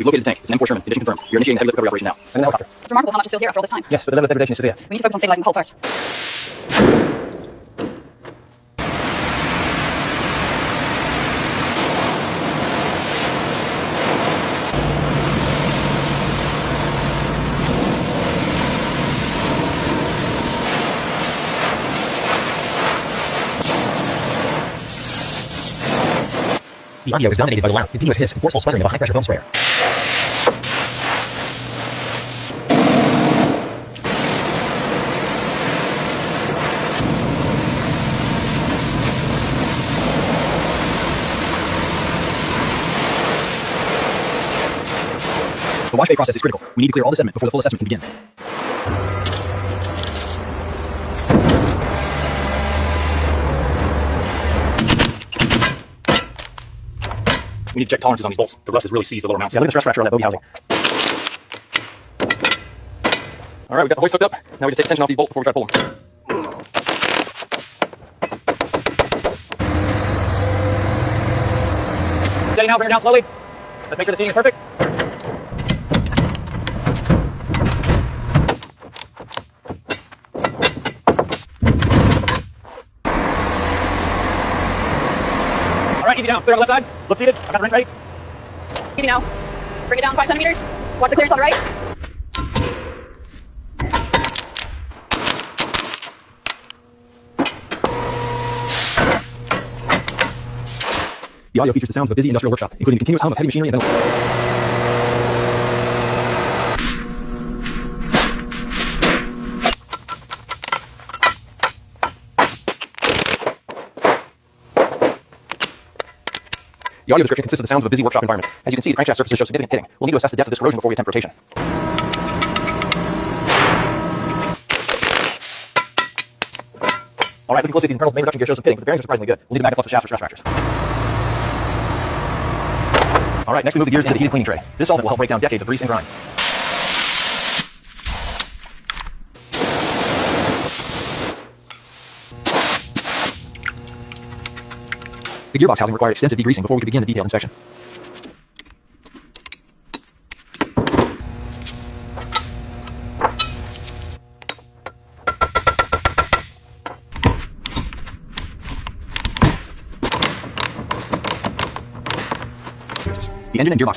We've located the tank. It's an M4 Sherman. Condition confirmed. You're initiating the heavy lift recovery operation now. Send an helicopter. It's remarkable how much is still here after all this time. Yes, but the level of degradation is severe. We need to focus on stabilizing the hull first. The audio is dominated by the loud, continuous hiss and forceful sputtering of a high-pressure foam sprayer. The wash bay process is critical. We need to clear all the sediment before the full assessment can begin. We need to check tolerances on these bolts. The rust has really seized the lower mounts. Yeah, look at the stress fracture on that bogey housing. All right, we've got the hoist hooked up. Now we just take tension off these bolts before we try to pull them. Steady now, bring her down slowly. Let's make sure the seating is perfect. All right, easy down. Clear on the left side. Look seated. I've got the wrench ready. Easy now. Bring it down 5 centimeters. Watch the clearance on the right. The audio features the sounds of a busy industrial workshop, including the continuous hum of heavy machinery and ventilators. The audio description consists of the sounds of a busy workshop environment. As you can see, the crankshaft surfaces show significant pitting. We'll need to assess the depth of this corrosion before we attempt rotation. All right, looking closely at these internals, the main reduction gear shows some pitting, but the bearings are surprisingly good. We'll need to magnify the shafts for stress fractures. All right, next we move the gears into the heated cleaning tray. This solvent will help break down decades of grease and grime. The gearbox housing required extensive degreasing before we could begin the detailed inspection. The engine and gearbox